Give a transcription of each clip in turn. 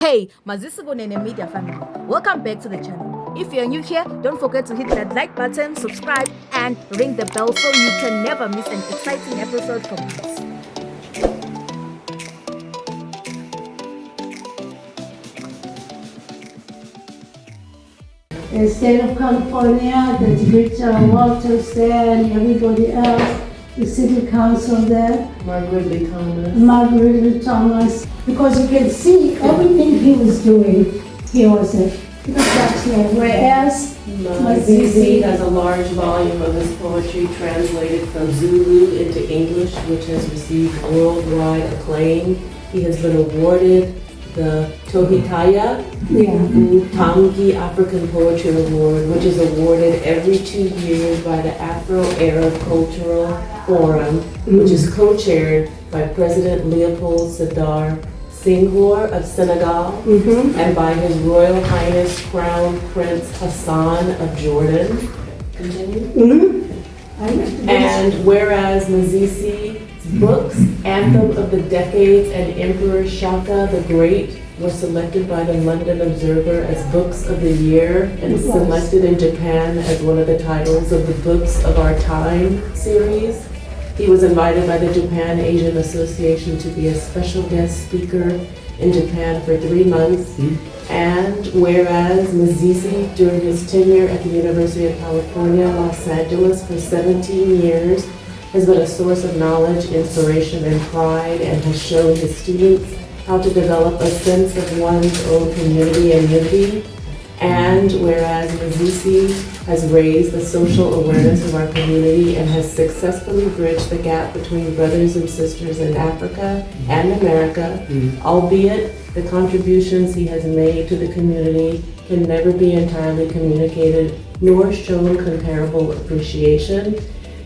Hey, Segun and Media family, welcome back to the channel. If you're new here, don't forget to hit that like button, subscribe, and ring the bell so you can never miss an exciting episode from us. The state of California, the educator Walters there, and everybody else, the city council there, Margaret Thomas, because you can see everything he was doing, he was a here. Whereas Mazizi has a large volume of his poetry translated from Zulu into English, which has received worldwide acclaim. He has been awarded the Tohitaya Utangi African Poetry Award, which is awarded every 2 years by the Afro-Arab Cultural Forum, which is co-chaired by President Leopold Sedar Senghor of Senegal and by His Royal Highness Crown Prince Hassan of Jordan. Continue. And whereas Mazizi's books, Anthem of the Decades and Emperor Shaka the Great, were selected by the London Observer as Books of the Year and selected in Japan as one of the titles of the Books of Our Time series. He was invited by the Japan Asian Association to be a special guest speaker in Japan for 3 months. And whereas Mazizi, during his tenure at the University of California, Los Angeles for 17 years, has been a source of knowledge, inspiration, and pride, and has shown his students how to develop a sense of one's own community and unity. And whereas Mazizi has raised the social awareness of our community and has successfully bridged the gap between brothers and sisters in Africa and America, albeit the contributions he has made to the community can never be entirely communicated nor shown comparable appreciation.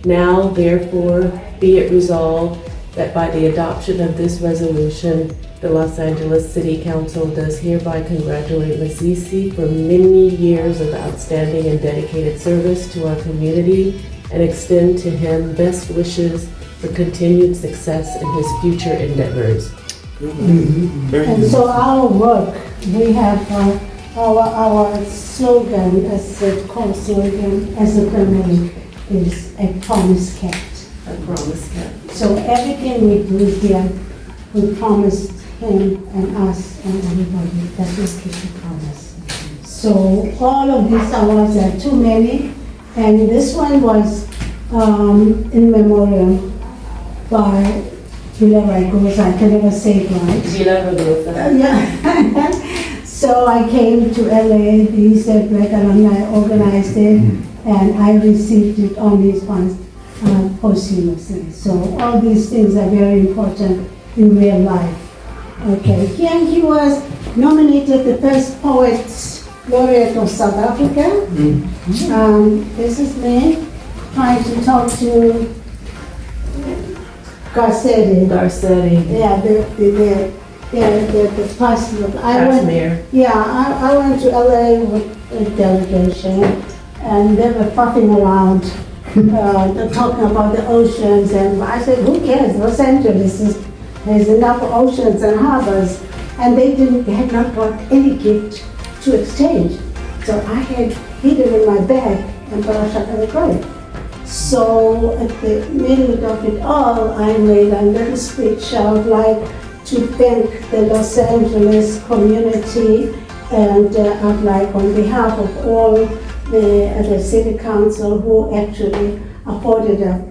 Now, therefore, be it resolved that by the adoption of this resolution, the Los Angeles City Council does hereby congratulate Mazizi for many years of outstanding and dedicated service to our community and extend to him best wishes for continued success in his future endeavors. And so our work, we have our slogan as a core slogan as a community is a promise kept. A promise kept. So everything we do here, we promise him and us and everybody that we keep the promise. So all of these awards are too many, and this one was in memoriam by Villa Ragosa. I can never say it right. Villa Ragosa. Yeah. So I came to LA, the East Black Alumni organized it, and I received it on these ones posthumously. So all these things are very important in real life. Okay, here he was nominated the first poet laureate of South Africa. This is me trying to talk to Garcetti. Yeah, the person of I went to LA with a delegation, and they were puffing around, talking about the oceans, and I said, who cares? Los Angeles there's enough oceans and harbors, and they had not brought any gift to exchange. So I had hid it in my bag and thought I shot at the grave. So at the middle of it all, I made a little speech. I would like to thank the Los Angeles community, and I'd like on behalf of all the city council who actually afforded a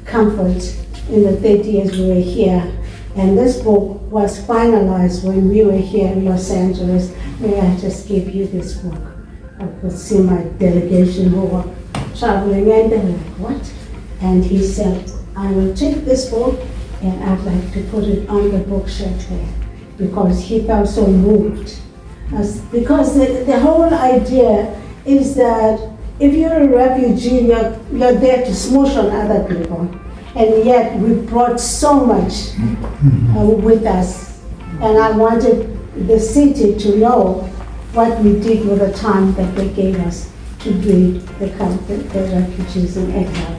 comfort in the 30 years we were here. And this book was finalized when we were here in Los Angeles. May I just give you this book? I could see my delegation who were traveling, and they were like, what? And he said, I will take this book and I'd like to put it on the bookshelf there, because he felt so moved. Because the whole idea is that if you're a refugee, you're there to smoosh on other people. And yet we brought so much with us. And I wanted the city to know what we did with the time that they gave us to greet the refugees in exile.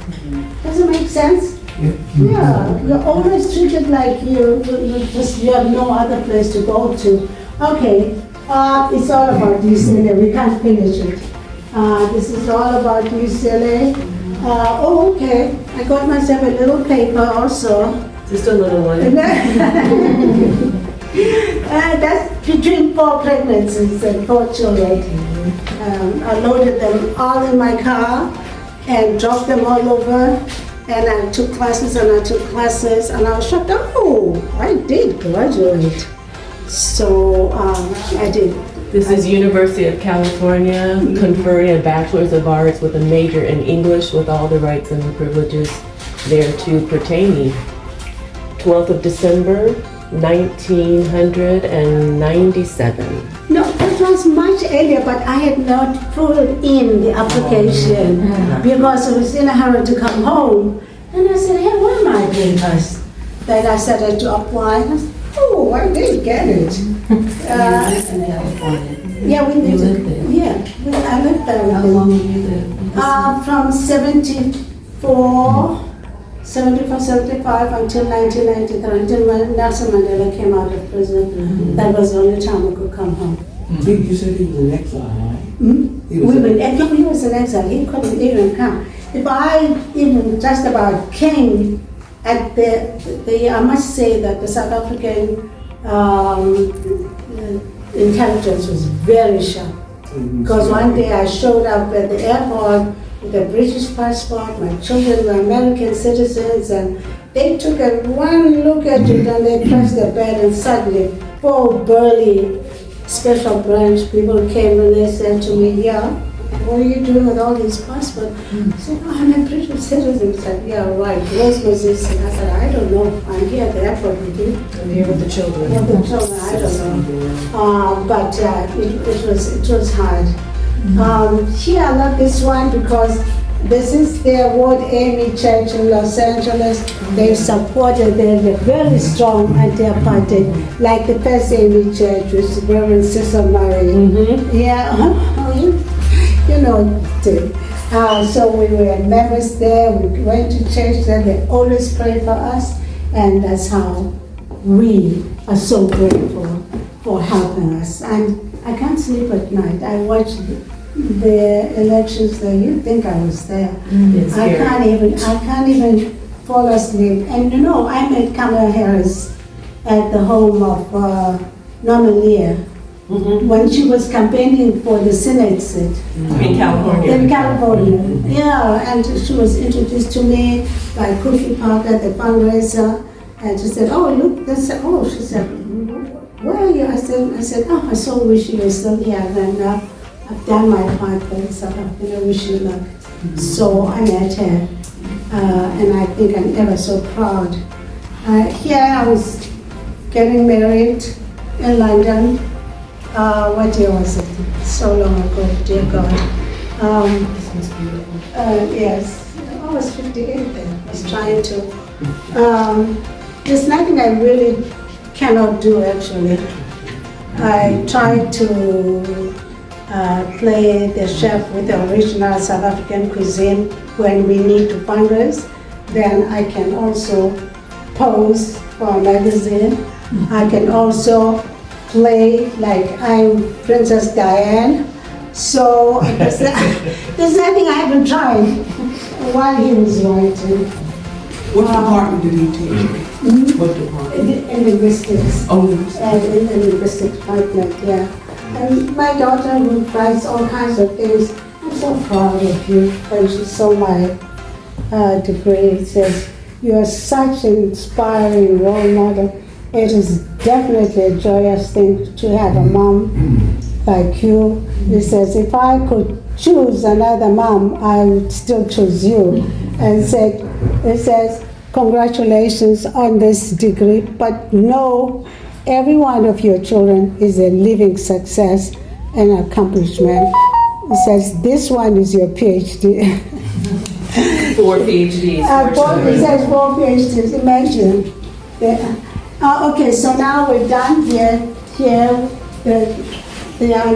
Does it make sense? Yeah, you're always treated like you have no other place to go to. Okay, it's all about UCLA. We can't finish it. This is all about UCLA. Oh, okay. I got myself a little paper also. Just a little one. That's between 4 pregnancies and 4 children. I loaded them all in my car and dropped them all over. And I took classes and I took classes and I was shocked. Oh, I did graduate. So I did. This is University of California, conferring a Bachelor's of Arts with a major in English with all the rights and the privileges thereto pertaining. 12th of December, 1997. No, that was much earlier, but I had not put in the application because I was in a hurry to come home. And I said, hey, where are my papers? Then I started to apply. And I said, oh, I did get it. Yeah, we lived there. Yeah, I lived there. How long were you there? From 74, 75 until 1993, until when Nelson Mandela came out of prison. That was the only time I could come home. You said he was in exile, right? He was in exile. He couldn't even come. If I even just about came at the I must say that the South African intelligence was very sharp. Because one day I showed up at the airport with a British passport. My children were American citizens, and they took one look at it and they pressed their bed, and suddenly 4 burly special branch people came and they said to me, yeah, what are you doing with all these passports? I said, oh, I'm a British citizen. He said, yeah, right. Where's my sister? I said, I don't know. I'm here at the airport with you. I'm here with the children. With the children, I don't know. But it was hard. Here I love this one because this is the award Amy Church in Los Angeles. They supported, they're very strong anti-apartheid, like the first Amy Church, which is Reverend Cecil Murray. Yeah, you know. So we were members there, we went to church there, they always prayed for us, and that's how we are so grateful for helping us. And I can't sleep at night. I watch the elections there. You think I was there? I can't even fall asleep. And you know, I met Kamala Harris at the home of Norman Lear when she was campaigning for the Senate seat In California. in California. Yeah, and she was introduced to me by Cookie Parker, the fundraiser, and she said, "Oh, look!" They said, "Oh," she said, "Where are you?" I said, "Oh, I so wish you were still here." And I've done my part for the South African. I wish you luck. So I met her, and I think I'm ever so proud. Here I was getting married in London. What year was it? So long ago, dear God. This was beautiful. Yes, I was 58 then. I was trying to. There's nothing I really cannot do actually. I tried to play the chef with the original South African cuisine when we need to fundraise. Then I can also pose for a magazine. I can also play like I'm Princess Diane. So there's nothing I haven't tried while he was writing. What department did he teach? What department? In linguistics. Oh, In the linguistics department, yeah. And my daughter who writes all kinds of things, I'm so proud of you. When she saw my degree, it says, you are such an inspiring role model. It is definitely a joyous thing to have a mom like you. It says, if I could choose another mom, I would still choose you. And it says, congratulations on this degree, but know every one of your children is a living success and accomplishment. It says, this one is your PhD. 4 PhDs. It says 4 PhDs, imagine. Okay, so now we're done here.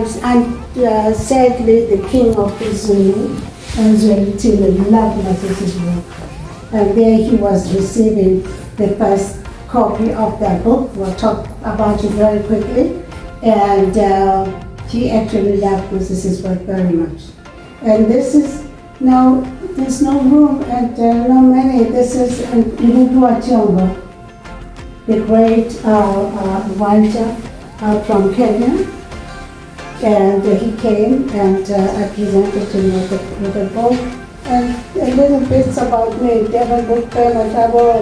I'm sadly the king of the Zulu, and Zulu loved Moses' work. And there he was receiving the first copy of that book. We'll talk about it very quickly. And he actually loved Mrs. work very much. And this is now, there's no room and no money. This is Uhuru Cultural, the great writer from Kenya. And he came and I presented him with a book and a little bits about me, Devon Book Fair, my travel.